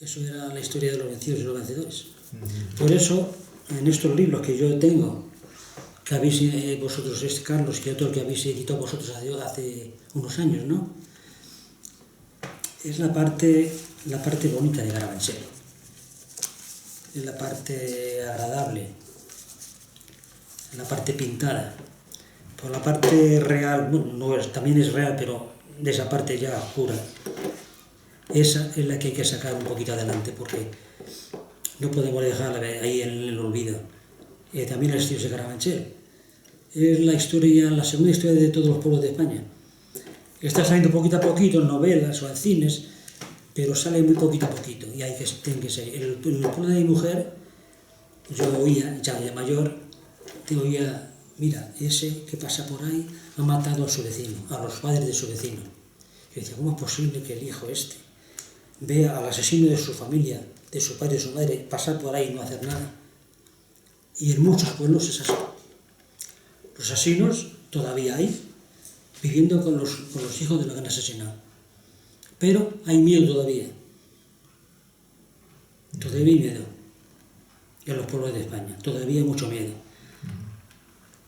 Eso era la historia de los vencidos y los vencedores. Por eso, en estos libros que yo tengo, que habéis vosotros, Carlos, y otro que habéis editado vosotros hace unos años, ¿no? Es la parte bonita de Carabanchel. Es la parte agradable, la parte pintada. Por la parte real, bueno, también es real, pero de esa parte ya oscura, esa es la que hay que sacar un poquito adelante, porque no podemos dejarla ahí en el olvido. También la historia de Carabanchel es la segunda historia de todos los pueblos de España. Está saliendo poquito a poquito en novelas o en cines, pero sale muy poquito a poquito, y tiene que ser. En el pueblo de mi mujer, yo oía, ya de mayor, te oía: mira, ese que pasa por ahí ha matado a su vecino, a los padres de su vecino. Yo decía, ¿cómo es posible que el hijo vea al asesino de su familia, de su padre y de su madre, pasar por ahí y no hacer nada? Y en muchos pueblos es así. Los asesinos todavía hay, viviendo con los hijos de los que han asesinado. Pero hay miedo todavía. Todavía hay miedo en los pueblos de España. Todavía hay mucho miedo.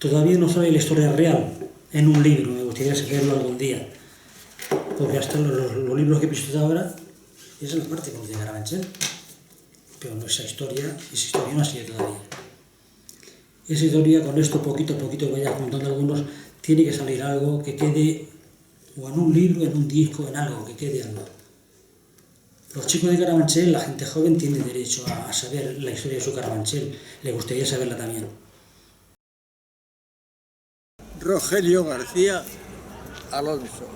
Todavía no sabe la historia real en un libro. Me gustaría saberlo algún día. Porque hasta los libros que he visto ahora, esa es la parte que de Carabanchel. Pero esa historia no ha sido todavía. Esa historia, con esto poquito a poquito que vaya contando algunos, tiene que salir algo que quede, o en un libro, en un disco, en algo, que quede algo. Los chicos de Carabanchel, la gente joven, tiene derecho a saber la historia de su Carabanchel. Le gustaría saberla también. Rogelio García Alonso.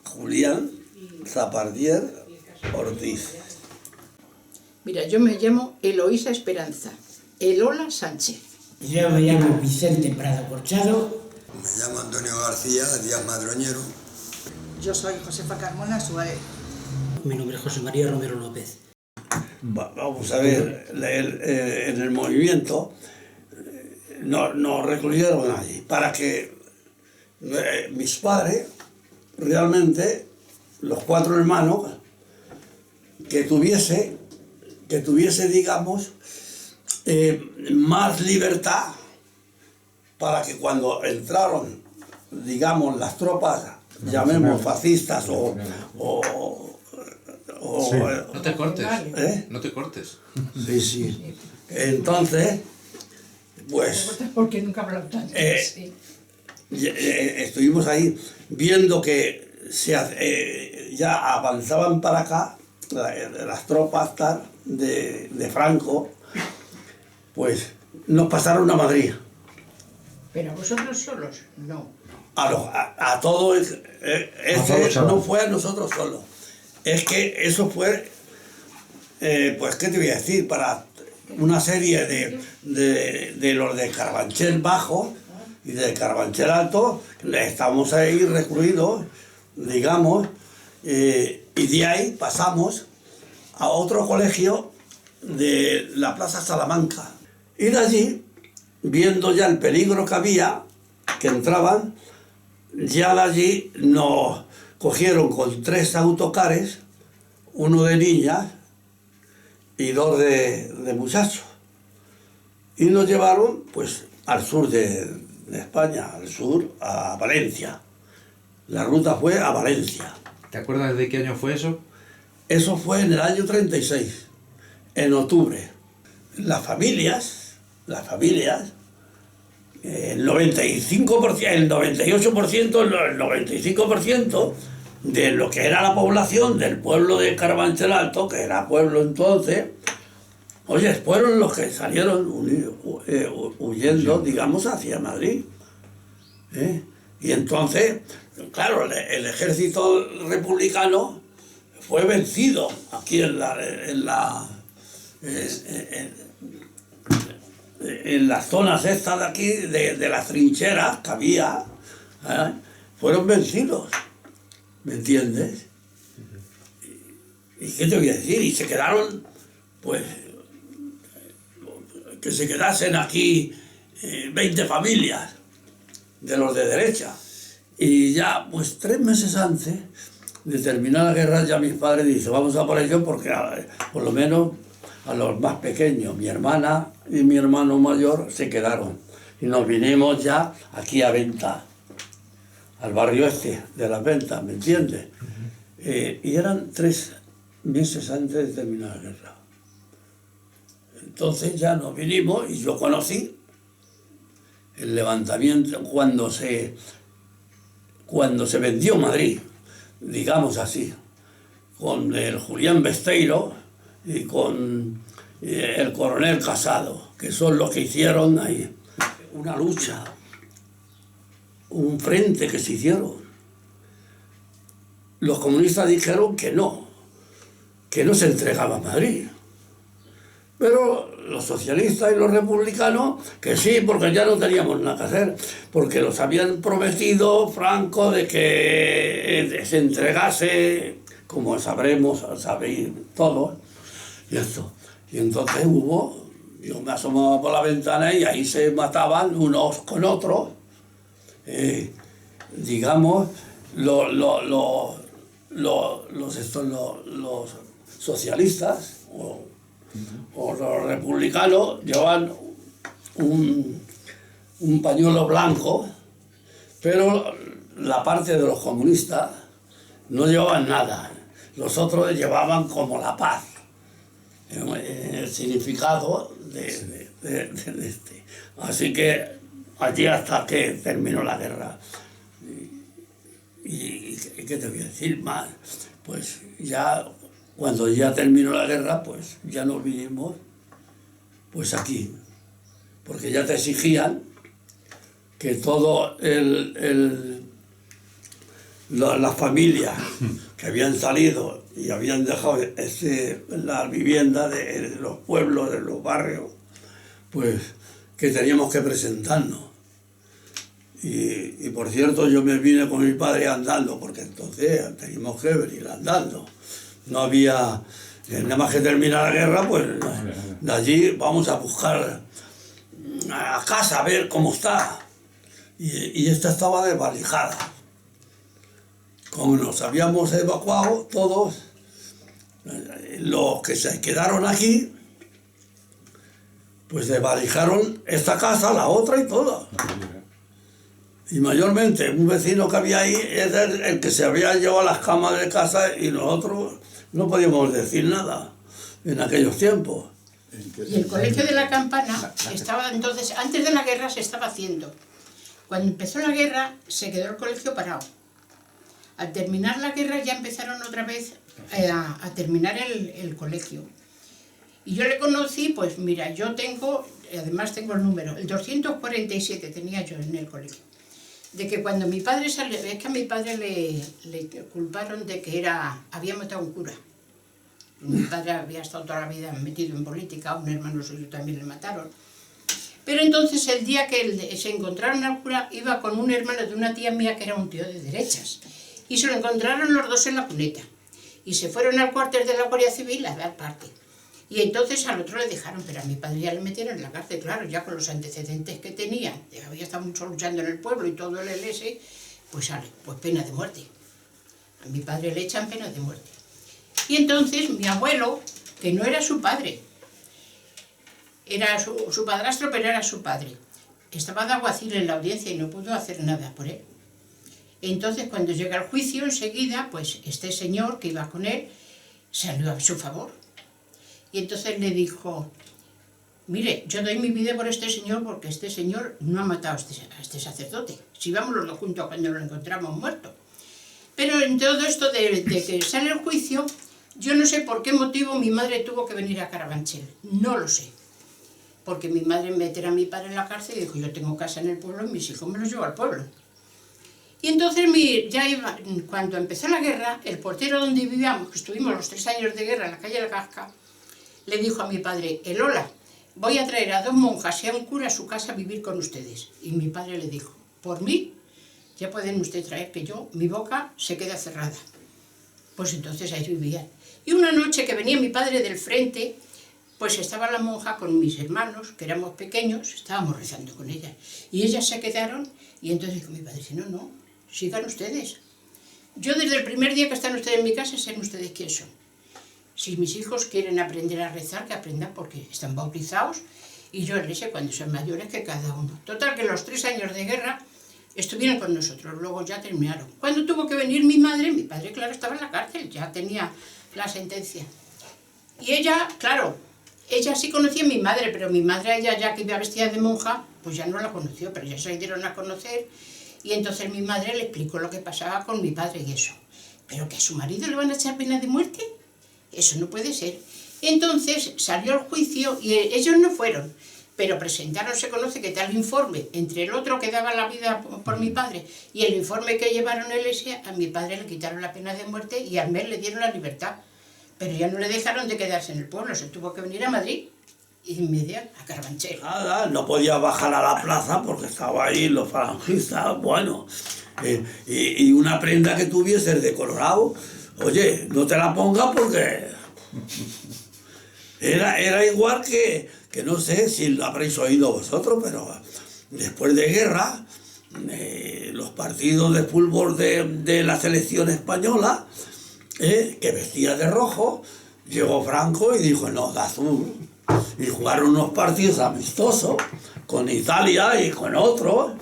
Julián Zapardier Ortiz. Mira, yo me llamo Eloísa Esperanza. Elola Sánchez. Yo me llamo Vicente Prado Corchado. Me llamo Antonio García Díaz Madroñero. Yo soy Josefa Carmona Suárez. Mi nombre es José María Romero López. Vamos a ver, en el movimiento no recluyeron a nadie, para que mis padres, realmente, los 4 hermanos, que tuviese, digamos, más libertad, para que cuando entraron, digamos, las tropas, llamemos fascistas sí. No te cortes, ¿eh? No te cortes. Sí. Entonces, pues... Porque nunca he hablado tanto. Estuvimos ahí viendo que ya avanzaban para acá las tropas de Franco, pues nos pasaron a Madrid. ¿Pero a vosotros solos? No. A todos, no fue a nosotros solos. Es que eso fue, pues, ¿qué te voy a decir? Para una serie de los de Carabanchel Bajo y de Carabanchel Alto, estamos ahí recluidos, digamos, y de ahí pasamos a otro colegio de la Plaza Salamanca. Y de allí, viendo ya el peligro que había, que entraban, ya de allí nos cogieron con 3 autocares, uno de niñas y 2 de muchachos. Y nos llevaron, pues, al sur de España, al sur, a Valencia. La ruta fue a Valencia. ¿Te acuerdas de qué año fue eso? Eso fue en el año 36, en octubre. Las familias, el 95%, el 98%, el 95% de lo que era la población del pueblo de Carabanchel Alto, que era pueblo entonces, oye, fueron los que salieron huyendo, digamos, hacia Madrid. Y entonces, claro, el ejército republicano fue vencido aquí en las zonas estas de aquí, de las trincheras que había, fueron vencidos, ¿me entiendes? ¿Y qué te voy a decir? Y se quedaron, pues, que se quedasen aquí 20 familias de los de derecha. Y ya, pues 3 meses antes, de terminar la guerra, ya mis padres dicen, vamos a por ello porque por lo menos a los más pequeños, mi hermana y mi hermano mayor se quedaron. Y nos vinimos ya aquí a Venta, al barrio este de Las Ventas, ¿me entiendes? Y eran 3 meses antes de terminar la guerra. Entonces ya nos vinimos y yo conocí el levantamiento cuando se vendió Madrid, digamos así, con el Julián Besteiro y con el coronel Casado, que son los que hicieron ahí una lucha, un frente que se hicieron. Los comunistas dijeron que no se entregaba Madrid. Pero los socialistas y los republicanos, que sí, porque ya no teníamos nada que hacer, porque los habían prometido Franco de que se entregase, como sabéis todos, y esto. Y entonces yo me asomaba por la ventana y ahí se mataban unos con otros, digamos, los socialistas o los republicanos llevan un pañuelo blanco, pero la parte de los comunistas no llevaban nada. Los otros llevaban como la paz, el significado de este. Así que allí hasta que terminó la guerra. ¿Y qué te voy a decir más? Pues ya, cuando ya terminó la guerra, pues ya nos vinimos pues aquí, porque ya te exigían que todo las familias que habían salido y habían dejado la vivienda de los pueblos, de los barrios, pues que teníamos que presentarnos. Y por cierto, yo me vine con mi padre andando, porque entonces teníamos que venir andando. No había, nada más que terminar la guerra, pues de allí vamos a buscar a casa, a ver cómo está. Y esta estaba desvalijada. Como nos habíamos evacuado todos, los que se quedaron aquí, pues desvalijaron esta casa, la otra y toda. Y mayormente un vecino que había ahí era el que se había llevado las camas de casa y nosotros no podíamos decir nada en aquellos tiempos. Y el colegio de la Campana estaba entonces, antes de la guerra se estaba haciendo. Cuando empezó la guerra se quedó el colegio parado. Al terminar la guerra ya empezaron otra vez a terminar el colegio. Y yo le conocí, pues mira, yo tengo, además tengo el número, el 247 tenía yo en el colegio. De que cuando mi padre salió, es que a mi padre le culparon de que había matado a un cura. Mi padre había estado toda la vida metido en política, a un hermano suyo también le mataron. Pero entonces el día que se encontraron al cura, iba con un hermano de una tía mía que era un tío de derechas. Y se lo encontraron los dos en la cuneta. Y se fueron al cuartel de la Guardia Civil a dar parte. Y entonces al otro le dejaron, pero a mi padre ya le metieron en la cárcel, claro, ya con los antecedentes que tenía, había estado mucho luchando en el pueblo y todo el LS, pues sale, pues pena de muerte. A mi padre le echan pena de muerte. Y entonces mi abuelo, que no era su padre, era su padrastro, pero era su padre, estaba de alguacil en la audiencia y no pudo hacer nada por él. Entonces cuando llega el juicio, enseguida, pues este señor que iba con él, salió a su favor. Y entonces le dijo, mire, yo doy mi vida por este señor porque este señor no ha matado a este sacerdote. Si vamos los dos juntos cuando lo encontramos muerto. Pero en todo esto de que sale el juicio, yo no sé por qué motivo mi madre tuvo que venir a Carabanchel. No lo sé. Porque mi madre meterá a mi padre en la cárcel y dijo, yo tengo casa en el pueblo y mis hijos me los llevo al pueblo. Y entonces, cuando empezó la guerra, el portero donde vivíamos, que estuvimos los 3 años de guerra en la calle La Casca, le dijo a mi padre, Elola, voy a traer a 2 monjas y a un cura a su casa a vivir con ustedes. Y mi padre le dijo, por mí, ya pueden ustedes traer que mi boca se queda cerrada. Pues entonces ahí vivían. Y una noche que venía mi padre del frente, pues estaba la monja con mis hermanos, que éramos pequeños, estábamos rezando con ella. Y ellas se quedaron y entonces dijo mi padre, no, sigan ustedes. Yo desde el primer día que están ustedes en mi casa, saben ustedes quién son. Si mis hijos quieren aprender a rezar, que aprendan porque están bautizados, y yo les sé cuando son mayores que cada uno. Total, que los 3 años de guerra estuvieron con nosotros, luego ya terminaron. Cuando tuvo que venir mi padre, claro, estaba en la cárcel, ya tenía la sentencia. Y ella, claro, ella sí conocía a mi madre, pero mi madre, a ella ya que iba vestida de monja, pues ya no la conoció, pero ya se dieron a conocer. Y entonces mi madre le explicó lo que pasaba con mi padre y eso. ¿Pero que a su marido le van a echar pena de muerte? Eso no puede ser. Entonces salió el juicio y ellos no fueron, pero presentaron, se conoce que tal informe, entre el otro que daba la vida por mi padre y el informe que llevaron a la iglesia, a mi padre le quitaron la pena de muerte y al mes le dieron la libertad. Pero ya no le dejaron de quedarse en el pueblo, se tuvo que venir a Madrid y en media a Carabanchel. Nada, no podía bajar a la plaza porque estaba ahí los falangistas, bueno. Y una prenda que tuvieses de colorado, oye, no te la pongas porque... Era igual que no sé si lo habréis oído vosotros, pero después de guerra, los partidos de fútbol de la selección española, que vestía de rojo, llegó Franco y dijo, no, de azul. Y jugaron unos partidos amistosos con Italia y con otros,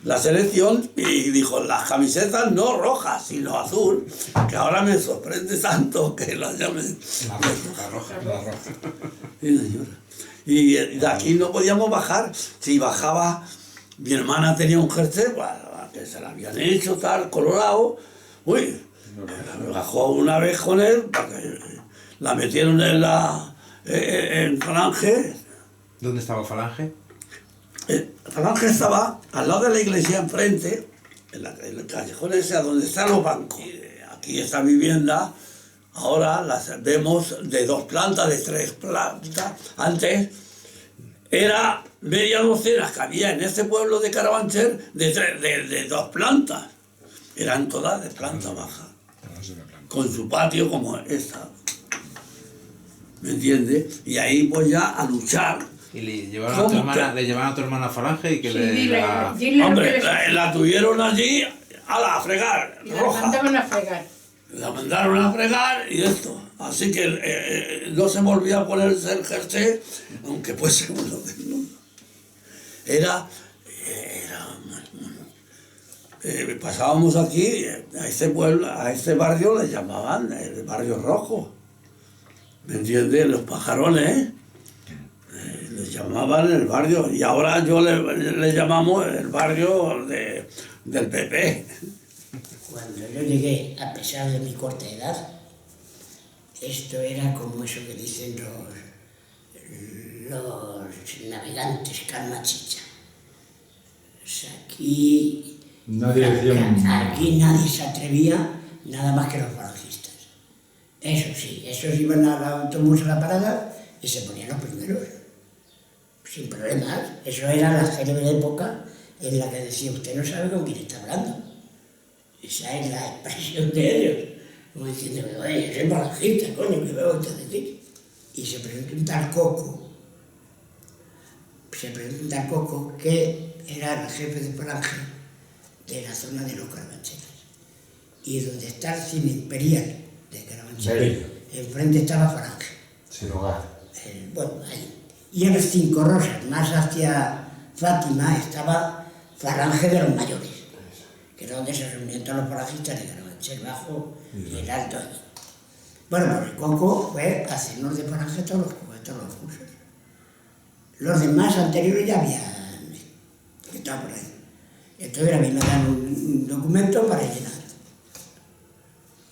la selección, y dijo, las camisetas no rojas, sino azul, que ahora me sorprende tanto que las llamen... La roja. Sí, señora. Y de aquí no podíamos bajar. Si bajaba, mi hermana tenía un jersey, bueno, que se la habían hecho tal, colorado. Uy, bajó una vez con él, porque la metieron en Falange. ¿Dónde estaba Falange? Falange estaba al lado de la iglesia enfrente, en el callejón ese, donde están los bancos. Y aquí esta vivienda, ahora las vemos de 2 plantas, de 3 plantas. Antes era media docena que había en este pueblo de Carabanchel de 2 plantas. Eran todas de planta baja, con su patio como esta. ¿Me entiendes? Y ahí pues ya a luchar. Y le llevaron a tu hermana a Falange y que Sí, le... Hombre, la tuvieron allí a fregar, y la roja. mandaban a fregar. La mandaron a fregar y esto. Así que no se volvía a ponerse el jersey, aunque fuese uno desnudo. Pasábamos aquí, a este pueblo, a este barrio le llamaban el barrio rojo. ¿Me entiendes? Los pajarones, les llamaban el barrio, y ahora le llamamos el barrio del PP. Cuando yo llegué, a pesar de mi corta edad, esto era como eso que dicen los navegantes Carmachicha. O sea, aquí nadie se atrevía, nada más que los falangistas. Eso sí, esos iban al autobús a la parada y se ponían los primeros, sin problemas. Eso era la célebre época en la que decía, usted no sabe con quién está hablando. Esa es la expresión de ellos, como diciendo, oye, yo soy falangista, coño, ¿qué me voy a decir? Y se presentó un tal Coco, que era el jefe de Falange de la zona de los Carabancheles. Y donde está el cine imperial de Carabanchel, enfrente estaba Falange. Sin hogar. Bueno, ahí. Y en el Cinco Rosas, más hacia Fátima, estaba Falange de los Mayores, que era donde se reunían todos los falangistas de Carabanchel Bajo y el Alto allí. Bueno, pues el Coco fue a hacernos de Falange todos los cursos. Los demás anteriores ya habían estado por ahí. Entonces a mí me dan un documento para llenar.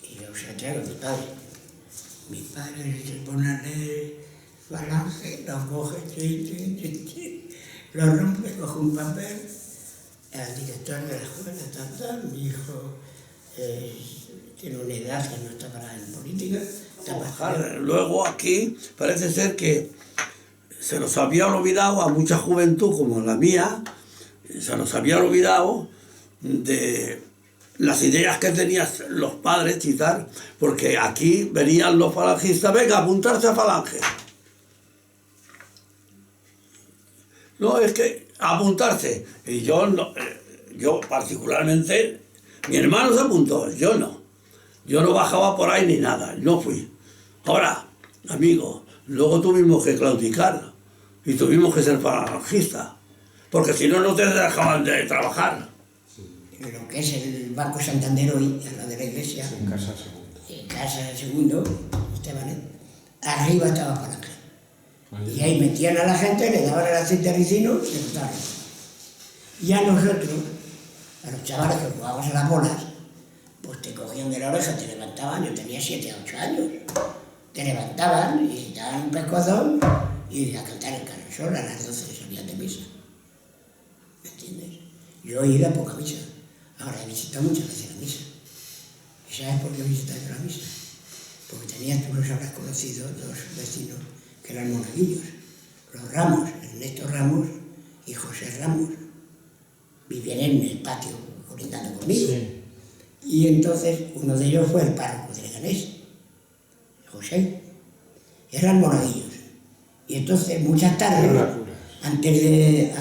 Y yo se lo traigo a mi padre. Mi padre se pone a leer Falange, lo coge, lo rompe, coge un papel. El director de la escuela, mi hijo tiene una edad que no está para en política. Luego aquí parece ser que se nos había olvidado a mucha juventud como la mía, se nos había olvidado de las ideas que tenían los padres y tal, porque aquí venían los falangistas, venga, apuntarse a Falange. No, es que apuntarse. Y yo particularmente, mi hermano se apuntó, yo no. Yo no bajaba por ahí ni nada, no fui. Ahora, amigo, luego tuvimos que claudicar y tuvimos que ser falangistas, porque si no, no te dejaban de trabajar. Lo que es el Banco Santander hoy, al lado de la iglesia, En casa segundo. en casa segundo, Esteban, arriba estaba Falange. Y ahí metían a la gente, le daban el aceite ricino y se botaron. Y a nosotros, a los chavales que jugábamos a las bolas, pues te cogían de la oreja, te levantaban, yo tenía 7 a 8 años, te levantaban y te daban un pescozón y a cantar el carrusel a las 12 salían de misa. ¿Me entiendes? Yo he ido a poca misa, ahora he visitado muchas veces la misa. ¿Y sabes por qué he visitado yo la misa? Porque tú los habrás conocido, dos vecinos que eran monaguillos, los Ramos, Ernesto Ramos y José Ramos, vivían en el patio colindando conmigo. Sí. Y entonces uno de ellos fue el párroco de Leganés, José. Eran monaguillos. Y entonces muchas tardes, antes de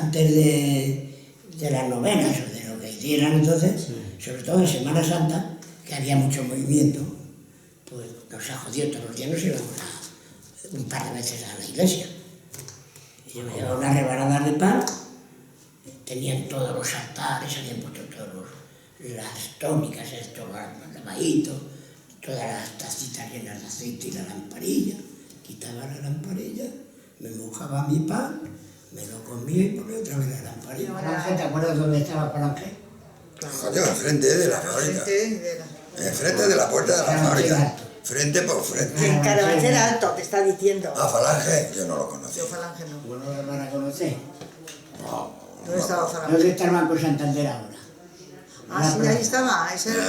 las novenas o de lo que hicieran entonces, sí, sobre todo en Semana Santa, que había mucho movimiento, pues nos ha jodido todos los días, nos íbamos un par de veces a la iglesia. Y yo me llevaba unas rebanadas de pan, tenían todos los altares, habían puesto las tónicas, estos lavaditos, todas las tacitas llenas de aceite y la lamparilla. Quitaba la lamparilla, me mojaba mi pan, me lo comía y ponía otra vez la lamparilla. Falange, ¿te acuerdas dónde estaba Falange? Coño, enfrente de la fábrica. Enfrente de la puerta de la fábrica. Frente por frente. En Carabanchel Alto, te está diciendo. Ah, Falange, yo no lo conocí. Yo Falange no. Bueno, no lo van a conocer. ¿Dónde estaba Falange? ¿Dónde está el Banco Santander ahora? Ah, sí, ahí estaba. Ese era,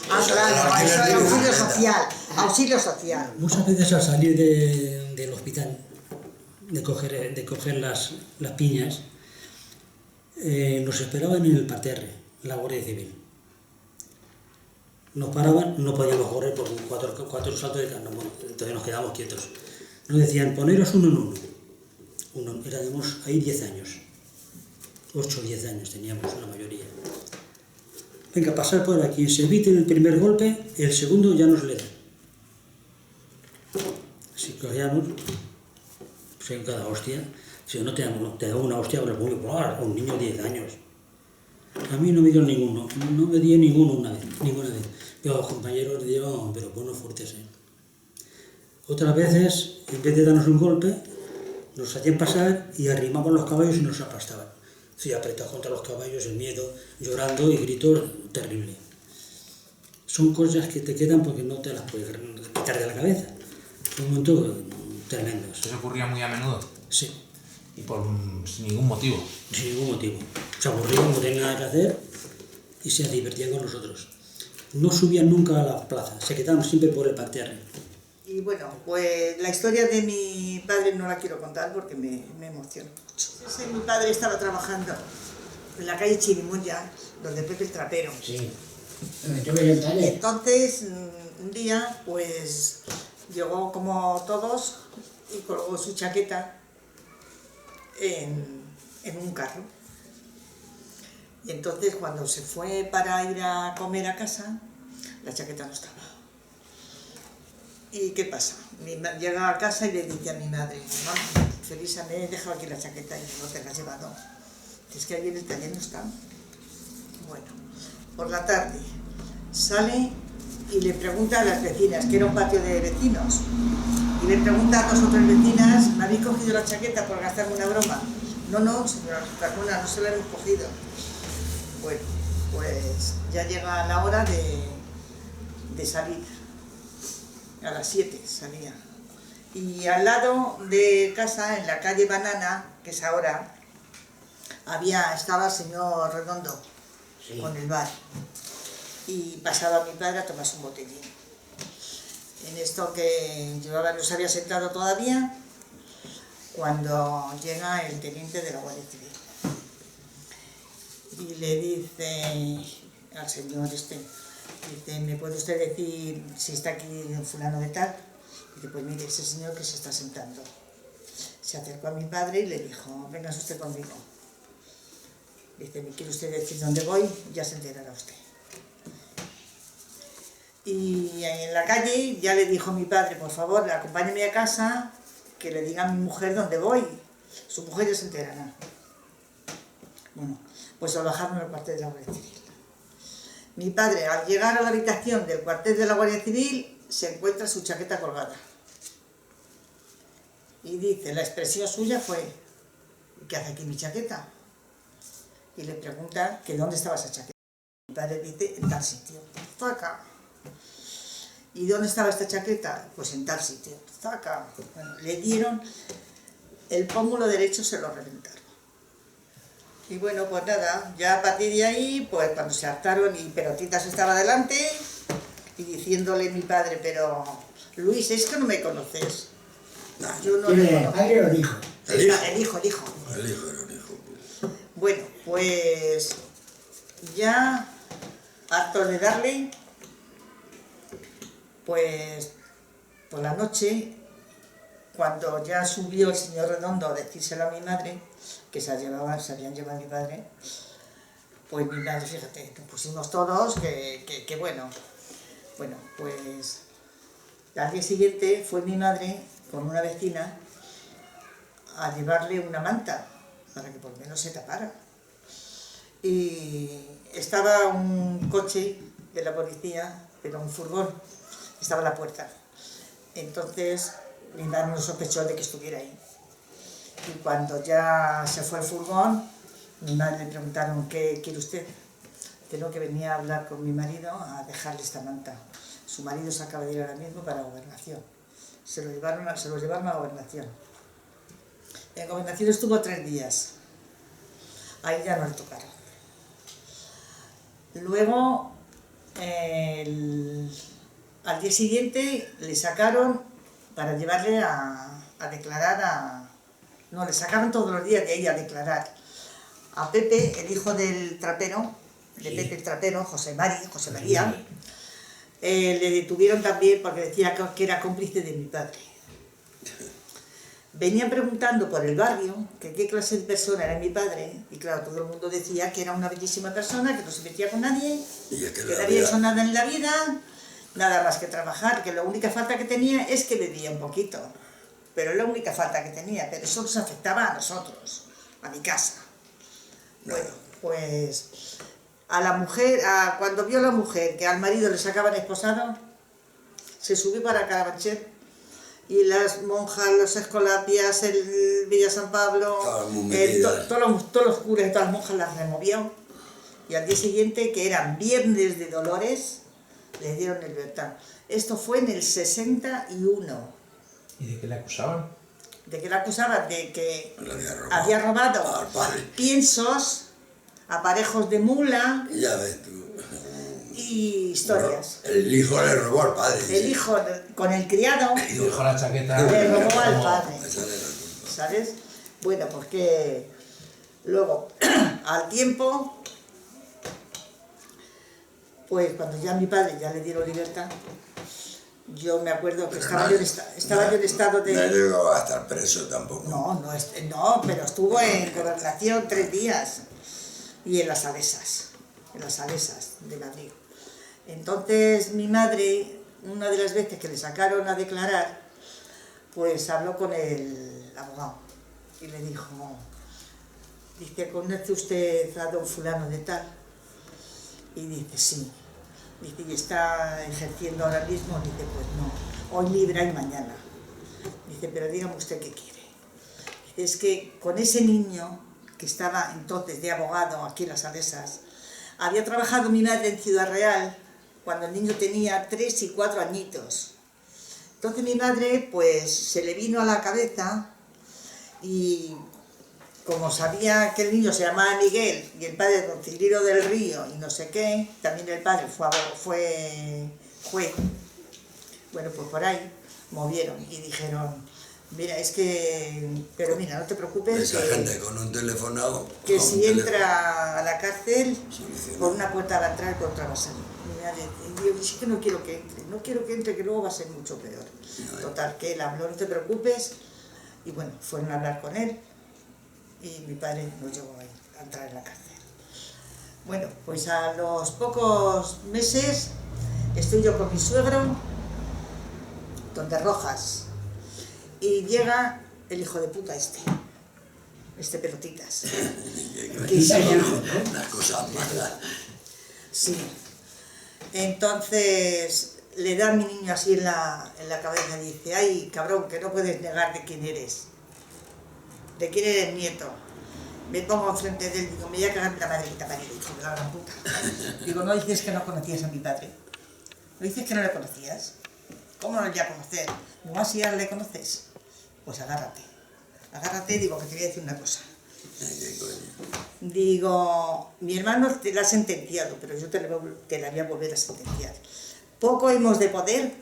claro, eso era auxilio social. Auxilio social. Muchas veces al salir del hospital, de coger las piñas, nos esperaban en el parterre, la Guardia Civil. Nos paraban, no podíamos correr por cuatro saltos de carne, entonces nos quedamos quietos. Nos decían, poneros uno en uno. Éramos ahí 10 años, 8 o 10 años teníamos la mayoría. Venga, pasar por aquí, se evite el primer golpe, el segundo ya nos le da. Si cogíamos, pues en cada hostia, si no te da una hostia con el puño, a un niño de 10 años. A mí no me dio ninguno, no me dio ninguna vez. Pero los compañeros dieron, pero buenos fuertes. Otras veces, en vez de darnos un golpe, nos hacían pasar y arrimaban los caballos y nos aplastaban. Sí, apretados contra los caballos, el miedo, llorando y gritos terrible. Son cosas que te quedan porque no te las puedes quitar de la cabeza. Son momentos tremendos. ¿Eso ocurría muy a menudo? Sí. ¿Y sin ningún motivo? Sin ningún motivo. Se aburrían, no tenían nada que hacer y se divertían con nosotros. No subían nunca a la plaza, se quedaban siempre por el parterre. Y bueno, pues la historia de mi padre no la quiero contar porque me emociona mucho. Entonces, mi padre estaba trabajando en la calle Chirimoya, donde Pepe el Trapero. Sí. Entonces, un día, pues, llegó como todos y colgó su chaqueta en un carro. Y entonces, cuando se fue para ir a comer a casa, la chaqueta no estaba. ¿Y qué pasa? Llega a casa y le dice a mi madre, mamá, Felisa, me he dejado aquí la chaqueta y no te la has llevado. Es que ahí en el taller no está. Bueno, por la tarde sale y le pregunta a las vecinas, que era un patio de vecinos, y le pregunta a dos o tres vecinas, ¿me habéis cogido la chaqueta por gastarme una broma? No, señora Carmona, no se la hemos cogido. Bueno, pues ya llega la hora de salir. A las 7 salía. Y al lado de casa, en la calle Banana, que es ahora, estaba el señor Redondo, sí, con el bar. Y pasaba mi padre a tomarse un botellín. En esto que llevaba, no se había sentado todavía, cuando llega el teniente de la Guardia Civil. Y le dice al señor dice, ¿me puede usted decir si está aquí fulano de tal? Y dice, pues mire, ese señor que se está sentando. Se acercó a mi padre y le dijo, venga usted conmigo. Dice, ¿me quiere usted decir dónde voy? Ya se enterará usted. Y en la calle ya le dijo mi padre, por favor, acompáñeme a casa, que le diga a mi mujer dónde voy. Su mujer ya se enterará. Bueno, pues lo bajaron al cuartel de la Guardia Civil. Mi padre, al llegar a la habitación del cuartel de la Guardia Civil, se encuentra su chaqueta colgada. Y dice, la expresión suya fue, ¿qué hace aquí mi chaqueta? Y le pregunta que dónde estaba esa chaqueta. Mi padre dice, en tal sitio. ¡Zaca! ¿Y dónde estaba esta chaqueta? Pues en tal sitio. ¡Zaca! Bueno, le dieron el pómulo derecho, se lo reventaron. Y bueno, pues nada, ya a partir de ahí, pues cuando se hartaron y Pelotitas estaba delante y diciéndole mi padre, pero Luis, es que no me conoces. No, Yo no ¿Quién le es? ¿El conozco. padre o el hijo? El hijo. El hijo. El hijo era un hijo. Bueno, pues ya hartos de darle, pues por la noche, cuando ya subió el señor Redondo a decírselo a mi madre, que se habían llevado a mi padre, pues mi madre, fíjate, nos pusimos todos, que bueno. Bueno, pues al día siguiente fue mi madre con una vecina a llevarle una manta para que por lo menos se tapara. Y estaba un coche de la policía, pero un furgón, estaba a la puerta. Entonces mi madre no sospechó de que estuviera ahí. Y cuando ya se fue el furgón, mi madre le preguntaron, ¿qué quiere usted? Creo que venía a hablar con mi marido a dejarle esta manta. Su marido se acaba de ir ahora mismo para la gobernación. Se lo llevaron a la gobernación. En gobernación estuvo 3 días. Ahí ya no le tocaron. Luego, al día siguiente, le sacaron para llevarle a declarar a... No, le sacaron todos los días de ahí a declarar. A Pepe, el hijo del trapero, de Pepe el trapero, José María, le detuvieron también porque decía que era cómplice de mi padre. Venían preguntando por el barrio que qué clase de persona era mi padre, y claro, todo el mundo decía que era una bellísima persona, que no se metía con nadie, que no había hecho nada en la vida, nada más que trabajar, que la única falta que tenía es que bebía un poquito, pero es la única falta que tenía, pero eso nos afectaba a nosotros, a mi casa. Bueno, pues a la mujer, cuando vio a la mujer que al marido le sacaban esposado, se subió para Carabanchel. Y las monjas, los escolapias, el Villa San Pablo, todos los curas y todas las monjas las removió. Y al día siguiente, que eran Viernes de Dolores, les dieron libertad. Esto fue en el 61. ¿Y de qué le acusaban? ¿De qué la acusaban? De que había robado piensos, aparejos de mula. Ya ves tú. Y historias. El hijo le robó al padre. El hijo con el criado Y dejó la chaqueta. le robó al padre. Esa era la culpa. ¿Sabes? Bueno, pues que luego, al tiempo, pues cuando ya a mi padre ya le dieron libertad, yo me acuerdo que estaba yo en estado de... No llegó a estar preso tampoco. No, pero estuvo en gobernación 3 días y en las Salesas de Madrid. Entonces mi madre, una de las veces que le sacaron a declarar, pues habló con el abogado y le dijo, dice, ¿conoce usted a don fulano de tal? Y dice, sí. Dice, ¿y está ejerciendo ahora mismo? Dice, pues no, hoy libra y mañana. Dice, pero dígame usted qué quiere. Dice, es que con ese niño que estaba entonces de abogado aquí en las Salesas, había trabajado mi madre en Ciudad Real cuando el niño tenía 3 y 4 añitos. Entonces mi madre pues se le vino a la cabeza y como sabía que el niño se llamaba Miguel y el padre don Cirilo del Río y no sé qué, también el padre fue juez. Bueno, pues por ahí movieron y dijeron, mira, es que... Pero mira, no te preocupes. Esa gente con un teléfono... Que si entra a la cárcel, Soluciona. por una puerta va a entrar y por otra va a salir. Y yo dije que no quiero que entre, que luego va a ser mucho peor. Total, que él habló, no te preocupes. Y bueno, fueron a hablar con él y mi padre nos llevó a entrar en la cárcel. Bueno, pues a los pocos meses estoy yo con mi suegro, donde Rojas, y llega el hijo de puta este pelotitas. Que se llama. Una cosa mala. Sí. Entonces le da a mi niño así en la cabeza y dice, ay, cabrón, que no puedes negar de quién eres. ¿De quién eres nieto? Me pongo enfrente de él y digo, me voy a cagar en la madre que te ha parido, hijo de la gran puta. Digo, no dices que no conocías a mi padre. ¿No dices que no le conocías? ¿Cómo no le voy a conocer? Digo, si ya le conoces, pues agárrate. Agárrate, digo, que te voy a decir una cosa. Digo, mi hermano te la ha sentenciado, pero yo te la voy a volver a sentenciar. Poco hemos de poder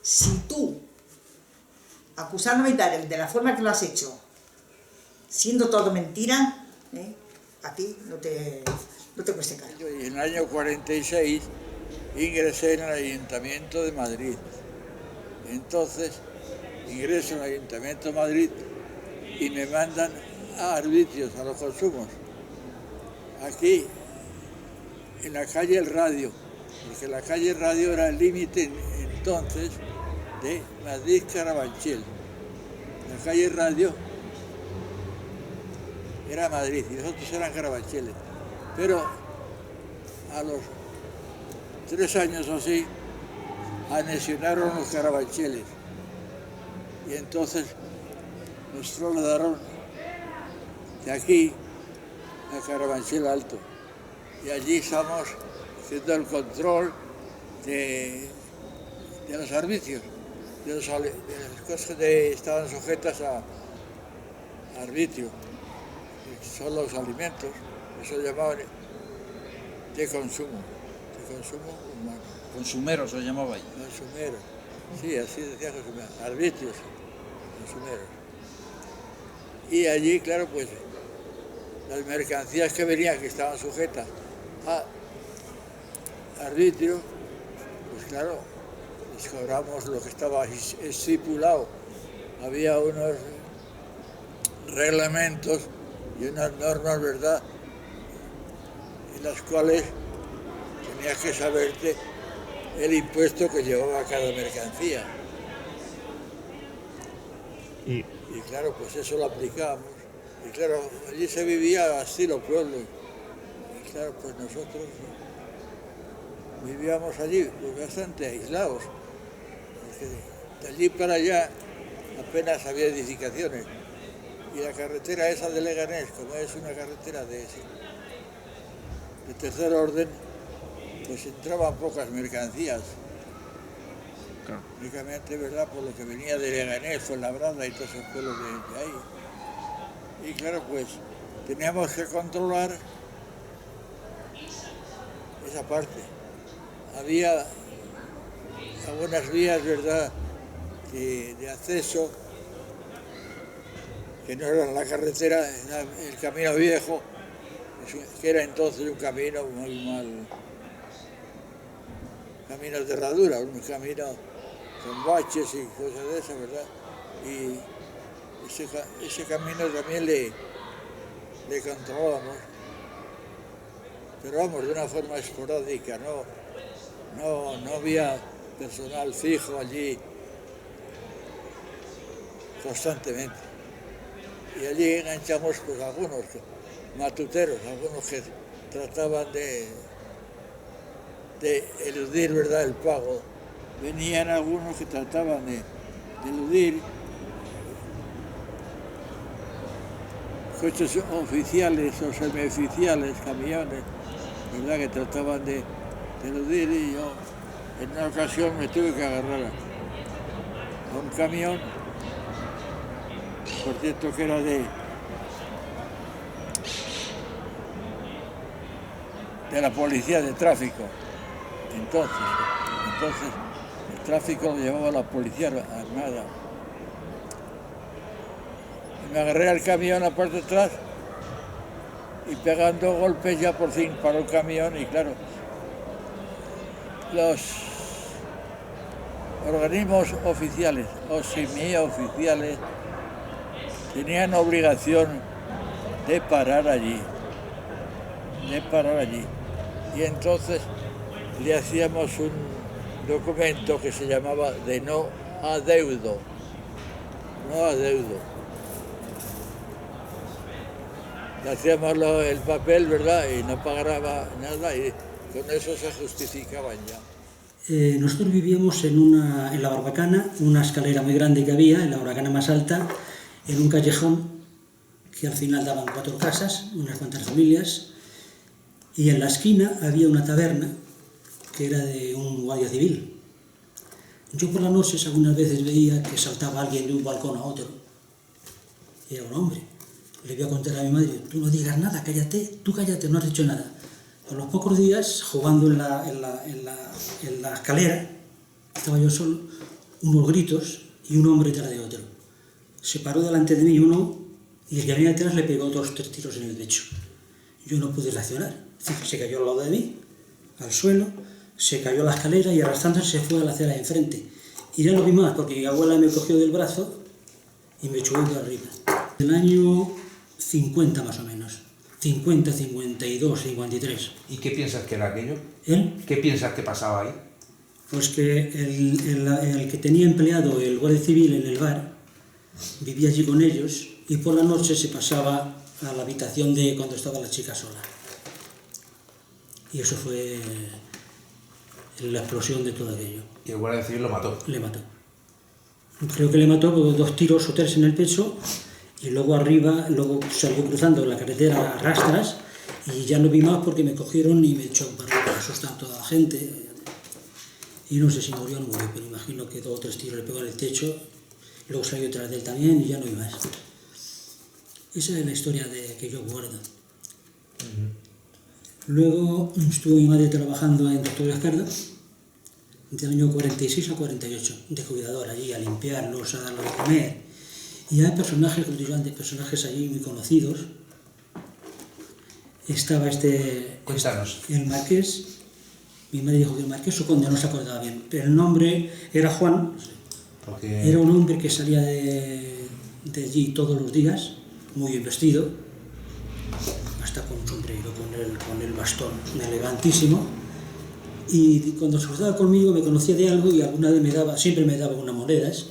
si tú, acusándome de la forma que lo has hecho, siendo todo mentira, a ti no te cueste caro. Y en el año 46 ingresé en el Ayuntamiento de Madrid. Entonces ingreso en el Ayuntamiento de Madrid y me mandan a arbitrios, a los consumos. Aquí, en la calle El Radio, porque la calle El Radio era el límite entonces de Madrid-Carabanchel. La calle El Radio era Madrid y nosotros eran Carabancheles. Pero a los 3 años o así, anexionaron los Carabancheles. Y entonces nos trasladaron de aquí a Carabanchel Alto. Y allí estamos haciendo el control de los arbitrios, de las cosas que estaban sujetas a arbitrio. Son los alimentos, eso llamaban de consumo humano. Consumeros se llamaba ahí. Consumeros, sí, así decía consumeros, arbitrios, consumeros. Y allí, claro, pues, las mercancías que venían, que estaban sujetas a arbitrio, pues claro, les cobramos lo que estaba estipulado. Había unos reglamentos y unas normas, ¿verdad?, en las cuales tenías que saberte el impuesto que llevaba cada mercancía. Y claro, pues eso lo aplicábamos. Y claro, allí se vivía así los pueblos. Y claro, pues nosotros vivíamos allí pues bastante aislados. Porque de allí para allá apenas había edificaciones. Y la carretera esa de Leganés, como es una carretera de tercer orden, pues entraban pocas mercancías. Claro. Únicamente, ¿verdad?, por lo que venía de Leganés, Fuenlabrada y todos esos pueblos de ahí. Y claro, pues teníamos que controlar esa parte. Había algunas vías, ¿verdad?, de acceso, que no eran la carretera, era el camino viejo, que era entonces un camino muy mal, camino de herradura, un camino con baches y cosas de esas, ¿verdad? Y ese camino también le controlábamos, pero vamos, de una forma esporádica, no había personal fijo allí constantemente. Y allí enganchamos pues algunos matuteros, algunos que trataban de eludir, ¿verdad?, el pago. Venían algunos que trataban de eludir coches oficiales o semioficiales, camiones, ¿verdad?, que trataban de eludir, y yo en una ocasión me tuve que agarrar a un camión, por cierto que era de la policía de tráfico. Entonces el tráfico lo llevaba la policía armada. Y me agarré al camión a la parte de atrás y pegando golpes ya por fin paró el camión. Y claro, los organismos oficiales o semioficiales tenían obligación de parar allí. Y entonces le hacíamos un documento que se llamaba de no adeudo. No adeudo. Le hacíamos el papel, ¿verdad? Y no pagaba nada y con eso se justificaban ya. Nosotros vivíamos en la Barbacana, una escalera muy grande que había, en la Barbacana más alta, en un callejón que al final daban 4 casas, unas cuantas familias, y en la esquina había una taberna que era de un guardia civil. Yo por las noches algunas veces veía que saltaba alguien de un balcón a otro, y era un hombre. Le voy a contar a mi madre, tú no digas nada, cállate, tú cállate, no has dicho nada. A los pocos días, jugando en la escalera, estaba yo solo, unos gritos y un hombre tras de otro. Se paró delante de mí uno y el que venía detrás le pegó 2 o 3 tiros en el pecho. Yo no pude reaccionar. Se cayó al lado de mí, al suelo, se cayó a la escalera y arrastrándose se fue a la acera de enfrente. Y ya no vi más porque mi abuela me cogió del brazo y me echó de arriba. El año 50 más o menos. 50, 52, 53. ¿Y qué piensas que era aquello? ¿Eh? ¿Qué piensas que pasaba ahí? Pues que el que tenía empleado el guardia civil en el bar vivía allí con ellos y por la noche se pasaba a la habitación de cuando estaba la chica sola. Y eso fue la explosión de todo aquello. Y el guardia civil lo mató. Le mató. Creo que le mató con 2 tiros o 3 en el pecho. Y luego arriba, luego salió cruzando la carretera a rastras y ya no vi más porque me cogieron y me echó para asustar a toda la gente. Y no sé si murió o no murió, pero imagino que 2 o 3 tiros le pegó en el techo, luego salió detrás de él también y ya no vi más. Esa es la historia que yo guardo. Luego estuvo mi madre trabajando en Doctor Escardo, del año 46 a 48, de cuidador allí, a limpiarlos, a darlos de comer. Y hay personajes, como digo antes, personajes allí muy conocidos. Estaba Cuéntanos. el marqués, mi madre dijo que el marqués o conde, no se acordaba bien, pero el nombre era Juan, Porque... era un hombre que salía de allí todos los días, muy bien vestido, hasta con un sombrero, con el bastón, elegantísimo, y cuando se cruzaba conmigo me conocía de algo y alguna vez siempre me daba unas monedas.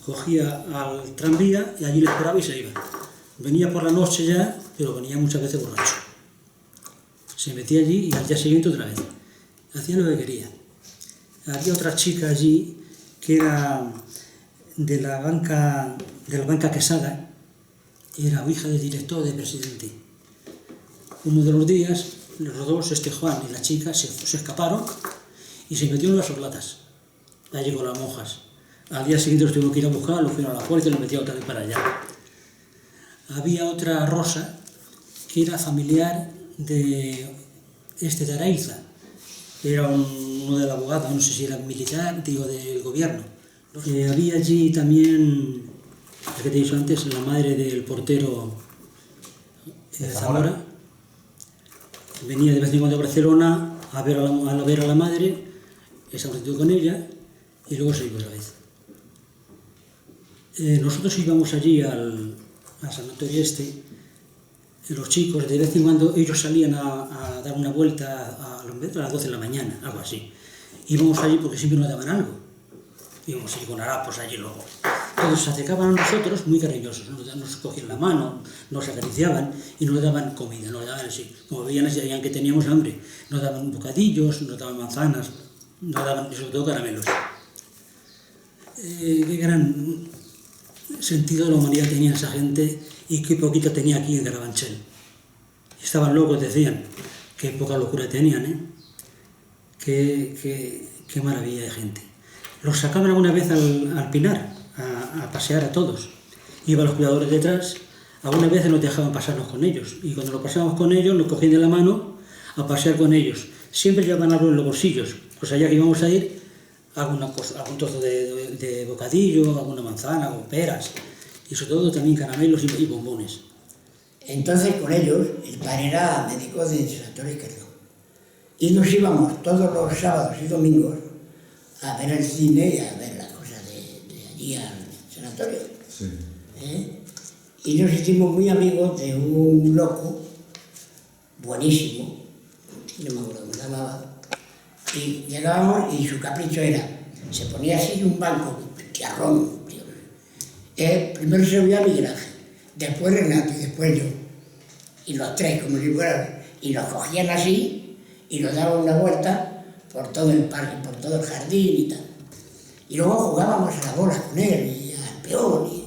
Cogía al tranvía y allí le esperaba y se iba. Venía por la noche ya, pero venía muchas veces borracho. Se metía allí y al día siguiente otra vez. Hacía lo que quería. Había otra chica allí que era de la banca Quesada, era hija del director, del presidente. Uno de los días, los 2, Juan y la chica, se escaparon y se metieron en las orlatas, allí con las monjas. Al día siguiente los tuvimos que ir a buscar, los fueron a la puerta y los metieron otra vez para allá. Había otra Rosa, que era familiar de Araiza. Era uno del abogado, no sé si era militar, del gobierno. Había allí también, lo que te he dicho antes, la madre del portero Zamora. Venía de vez en cuando a Barcelona a ver a la madre, se reunió con ella y luego se iba otra vez. Nosotros íbamos allí al sanatorio los chicos, de vez en cuando ellos salían a dar una vuelta a las 12 de la mañana, algo así. Íbamos allí porque siempre nos daban algo. Íbamos allí con harapos allí luego. Entonces se acercaban a nosotros muy cariñosos, nos cogían la mano, nos acariciaban y nos daban comida, nos daban así. Como veían que teníamos hambre, nos daban bocadillos, nos daban manzanas, nos daban sobre todo caramelos. Qué gran sentido de la humanidad tenía esa gente y qué poquito tenía aquí en Carabanchel. Estaban locos, decían, qué poca locura tenían, ¿eh? Qué maravilla de gente. Los sacaban alguna vez al Pinar a pasear a todos. Iban los cuidadores detrás, algunas veces nos dejaban pasarnos con ellos y cuando nos pasábamos con ellos nos cogían de la mano a pasear con ellos. Siempre llevaban algo en los bolsillos, pues allá que íbamos a ir, algún trozo de bocadillo, alguna manzana o peras y sobre todo también caramelos y bombones. Entonces con ellos el padre era médico de Sanatorio Izquierdo y nos íbamos todos los sábados y domingos a ver el cine y a ver las cosas de allí al sanatorio. Sí. Y nos hicimos muy amigos de un loco buenísimo, no me acuerdo cómo se llamaba, Y llegábamos y su capricho era, se ponía así un banco, tiarrón, primero se veía Miguel Ángel, después Renato y después yo. Y los tres, como si fueran, y los cogían así y nos daban una vuelta por todo el parque, por todo el jardín y tal. Y luego jugábamos a la bola con él y al peón.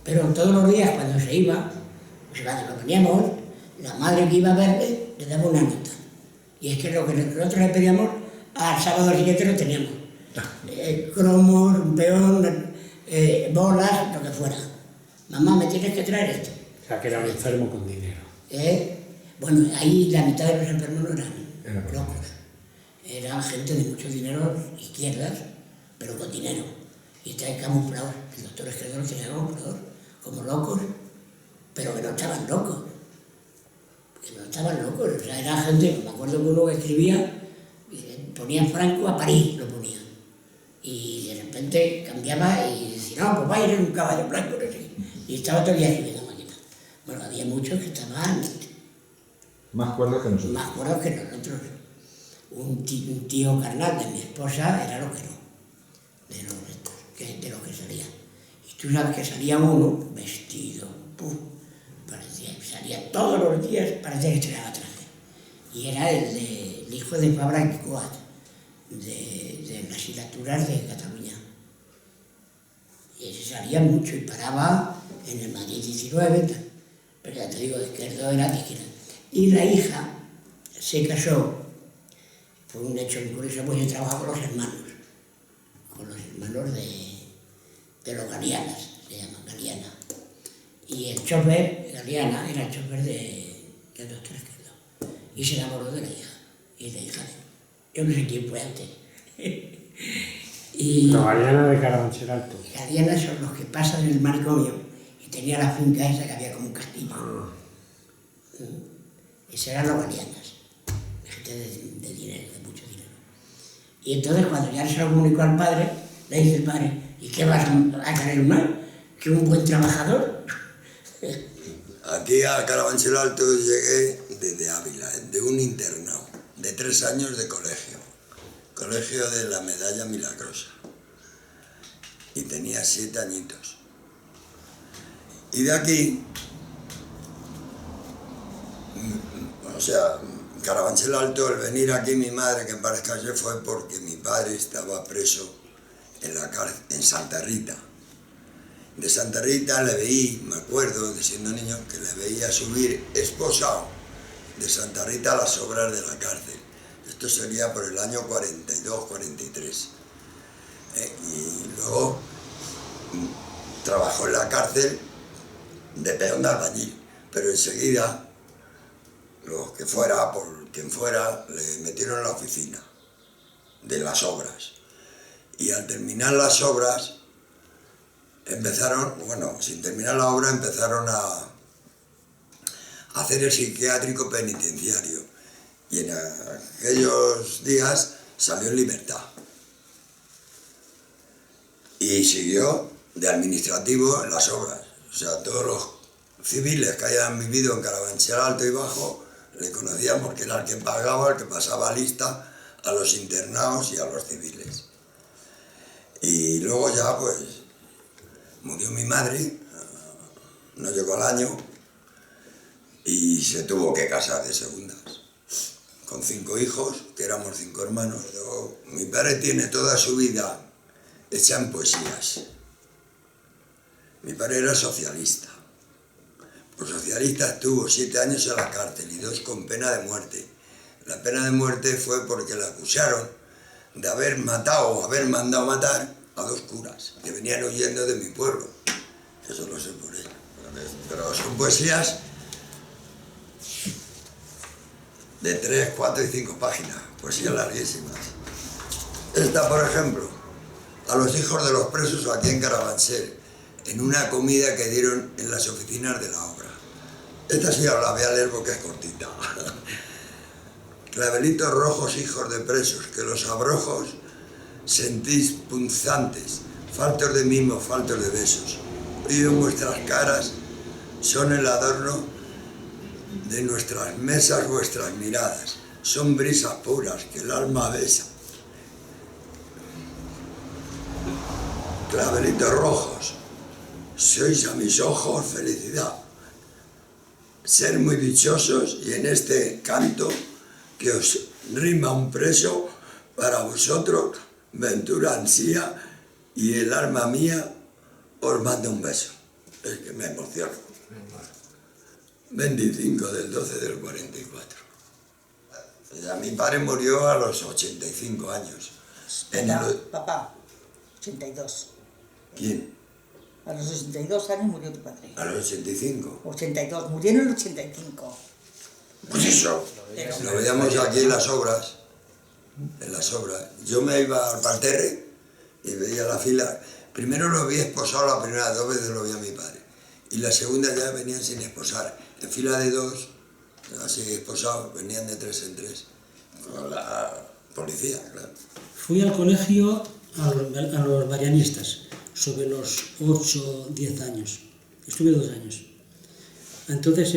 Pero todos los días cuando se iba, pues cuando lo poníamos, la madre que iba a verle le daba una nota. Y es que lo que nosotros le pedíamos, al sábado siguiente lo teníamos. Cromos, un peón, bolas, lo que fuera. Mamá, me tienes que traer esto. O sea, que era un enfermo con dinero. Bueno, ahí la mitad de los enfermos no eran locos. Eran gente de mucho dinero, izquierdas, pero con dinero. Y estaban camuflados. El doctor Esquerdo los tenía camuflados, como locos, pero que no estaban locos. Que no estaban locos. O sea, era gente, me acuerdo que uno que escribía, ponía Franco a París, lo ponía. Y de repente cambiaba y decía, no, pues va a ir en un caballo blanco, no sé. Y estaba todavía escribiendo máquina. Bueno, había muchos que estaban más cuerdos que nosotros. Más cuerdos que nosotros. Un tío carnal de mi esposa era loquero, de lo que salía. Y tú sabes que salía uno vestido, salía todos los días, parecía que estrenaba traje. Y era el hijo de Fabra y Coat, de las asignaturas de Cataluña. Y ese salía mucho y paraba en el Madrid 19, pero ya te digo, de Izquierdo era de izquierda. Y la hija se casó, fue un hecho muy curioso, pues yo trabajaba con los hermanos de los Galianas, se llaman Galiana. Y el chofer, Galiana, era el chofer del doctor Esquerdo. Y se enamoró de la hija, y la hija yo no sé quién fue antes. Y la Galiana de Carabanchel Alto. Galianas son los que pasan en el manicomio, y tenía la finca esa que había como un castillo. Esos eran los Galianas, gente de dinero, de mucho dinero. Y entonces cuando ya se lo comunicó al padre, le dice el padre, ¿y qué vas a querer más? ¿Que un buen trabajador? Aquí a Carabanchel Alto llegué desde Ávila, de un internado, de 3 años de colegio de la Medalla Milagrosa. Y tenía 7 añitos. Y de aquí, o sea, Carabanchel Alto, el venir aquí mi madre, que en paz descanse, fue porque mi padre estaba preso en la cárcel, en Santa Rita. De Santa Rita le veí, me acuerdo, de siendo niño, que le veía subir esposado de Santa Rita a las obras de la cárcel. Esto sería por el año 42, 43. Y luego trabajó en la cárcel de peón de albañil, pero enseguida, los que fuera, por quien fuera, le metieron en la oficina de las obras. Y al terminar las obras, sin terminar la obra, empezaron a hacer el psiquiátrico penitenciario. Y en aquellos días salió en libertad. Y siguió de administrativo en las obras. O sea, todos los civiles que hayan vivido en Carabanchel Alto y Bajo le conocían porque era el que pagaba, el que pasaba lista a los internados y a los civiles. Y luego ya, pues, murió mi madre, no llegó al año, y se tuvo que casar de segundas, con 5 hijos, que éramos 5 hermanos. Luego, mi padre tiene toda su vida hecha en poesías. Mi padre era socialista. Por socialista estuvo 7 años en la cárcel y 2 con pena de muerte. La pena de muerte fue porque le acusaron de haber matado o haber mandado matar a 2 curas que venían huyendo de mi pueblo. Eso lo sé por él. Pero son poesías de 3, 4 y 5 páginas, poesías larguísimas. Esta, por ejemplo, a los hijos de los presos aquí en Carabanchel, en una comida que dieron en las oficinas de la obra. Esta sí la voy a leer porque es cortita. Clavelitos rojos, hijos de presos, que los abrojos sentís punzantes, faltos de mimo, faltos de besos. Hoy en vuestras caras son el adorno de nuestras mesas vuestras miradas. son brisas puras que el alma besa. Clavelitos rojos, sois a mis ojos felicidad. Ser muy dichosos y en este canto que os rima un preso, para vosotros ventura ansía y el alma mía os manda un beso. Es que me emociono. 25 del 12 del 44. Ya mi padre murió a los 85 años. Papá, 82. ¿Quién? A los 82 años murió tu padre. A los 85. 82, murió en el 85. Pues eso, lo veíamos aquí en las obras. En las obras. Yo me iba al parterre y veía la fila. Primero lo vi esposado la primera, 2 veces lo vi a mi padre. Y la segunda ya venían sin esposar. En fila de 2, así esposados, venían de 3 en 3. Con la policía, claro. Fui al colegio a los marianistas, sobre los 8, 10 años. Estuve 2 años. Entonces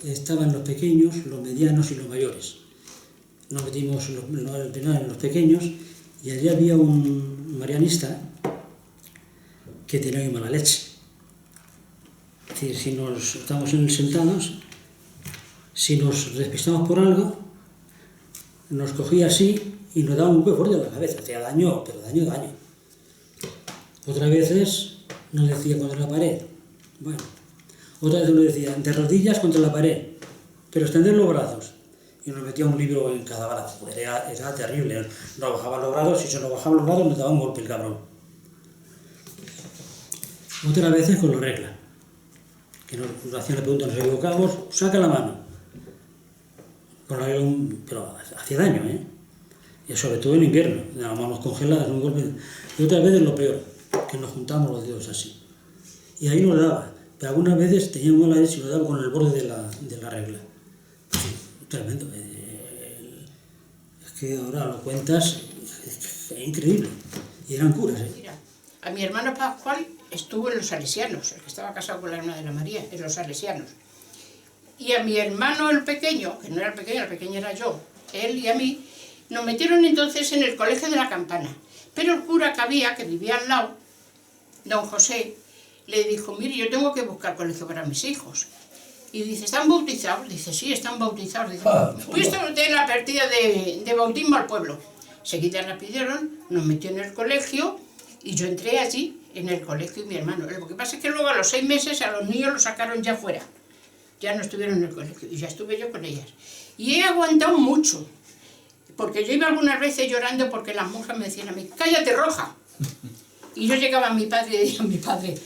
estaban los pequeños, los medianos y los mayores. Nos metimos en los pequeños y allí había un marianista que tenía muy mala leche. Es decir, si estábamos sentados, si nos despistamos por algo, nos cogía así y nos daba un golpe fuerte en la cabeza. Hacía daño, pero daño. Otras veces nos decía contra la pared. Bueno, otra vez nos decía de rodillas contra la pared, pero extender los brazos. Y nos metía un libro en cada brazo. Era terrible. Nos bajaban los brazos y si se nos bajaban los brazos nos daba un golpe el cabrón. Otras veces con la regla. Que nos hacían la pregunta, nos equivocamos, saca la mano. Con la regla, pero hacía daño, ¿eh? Y sobre todo en invierno, las manos congeladas, un golpe. Y otras veces lo peor, que nos juntamos los dedos así. Y ahí nos daba, pero algunas veces teníamos la leche y nos daba con el borde de la regla. Sí, tremendo. Es que ahora lo cuentas, es increíble. Y eran curas, ¿eh? Mira, a mi hermano Pascual estuvo en los salesianos, el que estaba casado con la hermana de la María, en los salesianos. Y a mi hermano el pequeño, que no era el pequeño era yo, él y a mí, nos metieron entonces en el colegio de la Campana. Pero el cura que vivía al lado, don José, le dijo, mire, yo tengo que buscar colegio para mis hijos. Y dice, ¿están bautizados? Dice, sí, están bautizados. Dice, pues esto de la partida de bautismo al pueblo. Seguida la pidieron, nos metió en el colegio y yo entré allí, en el colegio y mi hermano. Lo que pasa es que luego a los 6 meses a los niños los sacaron ya fuera. Ya no estuvieron en el colegio y ya estuve yo con ellas. Y he aguantado mucho, porque yo iba algunas veces llorando porque las monjas me decían a mí, cállate roja. Y yo llegaba a mi padre y decía a mi padre,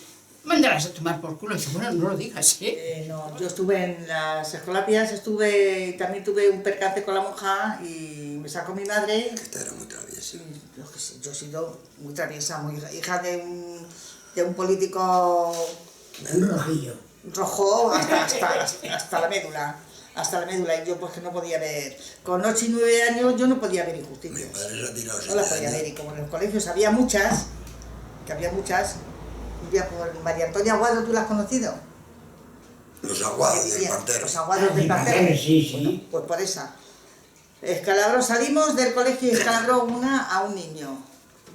mándalas a tomar por culo. Y dice, bueno, no lo digas, ¿eh? No, yo estuve en las escolapias, también tuve un percance con la monja y me sacó mi madre. Esta era muy traviesa. Yo he sido muy traviesa, muy hija de un político rojo hasta la médula. Hasta la médula, y yo pues que no podía ver. Con 8 y 9 años yo no podía ver injusticias. Mi padre se ha tirado No las podía ver, y como en los colegios había muchas, vivía por María Antonia Aguado, ¿tú la has conocido? Los aguados del parterre. Los aguados del parterre. Sí. Bueno, pues por esa. Escalabró, salimos del colegio y escalabró a un niño.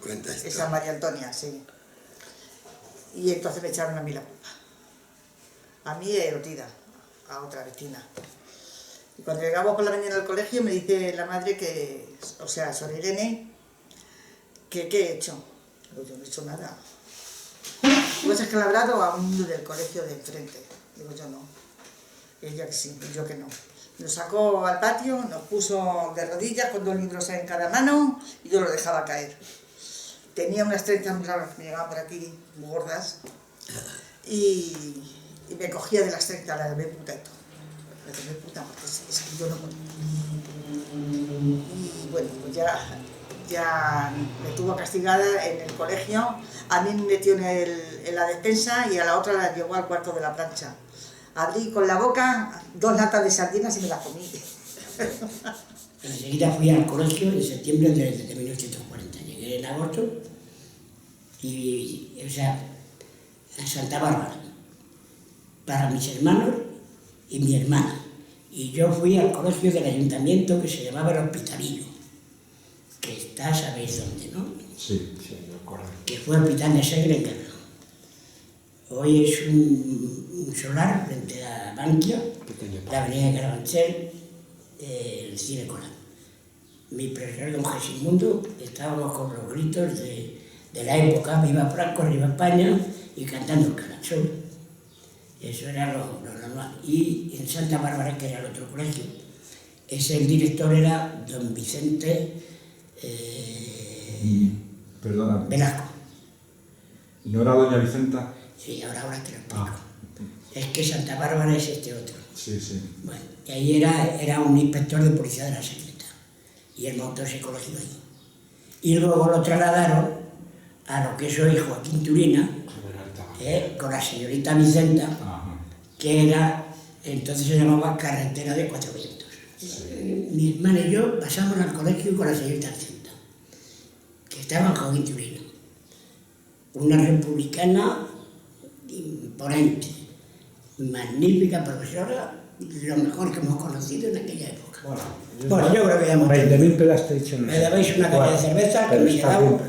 Cuenta esto. Esa María Antonia, sí. Y entonces me echaron a mí la culpa. A mí y a Erotida, a otra vecina. Y cuando llegamos por la mañana al colegio me dice la madre que, o sea, Sor Irene, que ¿qué he hecho? Digo, yo no he hecho nada. Tú has escalabrado a un niño del colegio de enfrente. Digo, yo no. Ella que sí, y yo que no. Nos sacó al patio, nos puso de rodillas con 2 libros en cada mano y yo lo dejaba caer. Tenía unas trenzas muy largas que me llegaban por aquí, muy gordas, y me cogía de las trenzas, la de puta y todo. La de puta, porque es que yo no podía. Y bueno, pues ya me tuvo castigada en el colegio. A mí me metió en la despensa y a la otra la llevó al cuarto de la plancha. Abrí con la boca 2 latas de sardinas y me las comí. Enseguida fui al colegio en septiembre de 1940. Llegué en agosto y, o sea, a Santa Bárbara, para mis hermanos y mi hermana. Y yo fui al colegio del ayuntamiento que se llamaba El Hospitalillo, que está, sabéis dónde, ¿no? Sí, sí, me acuerdo. Que fue Hospital de Segre en Guerra. Hoy es un solar frente a Bankia, la avenida de Carabanchel, el Cine Coral. Mi profesor don Gesimundo, estábamos con los gritos de la época, viva Franco, arriba España, y cantando el Canachol. Eso era lo normal. Y en Santa Bárbara, que era el otro colegio, el director era don Vicente Perdona. Velasco. ¿No era doña Vicenta? Sí, ahora te lo explico. Es que Santa Bárbara es este otro. Sí, sí. Bueno, y ahí era un inspector de policía de la secreta. Y él montó ese colegio ahí. Y luego lo trasladaron a lo que es hoy Joaquín Turina, con la señorita Vicenta, que era, entonces se llamaba Carretera de Cuatro Vientos. Sí. Mi hermana y yo pasamos al colegio con la señorita Vicenta, que estaba en Joaquín Turina. Una republicana imponente, magnífica profesora, lo mejor que hemos conocido en aquella época. Bueno, yo creo que ya hemos... 20.000 pelas te he dicho. Me dabais una caña de cerveza que me llevaba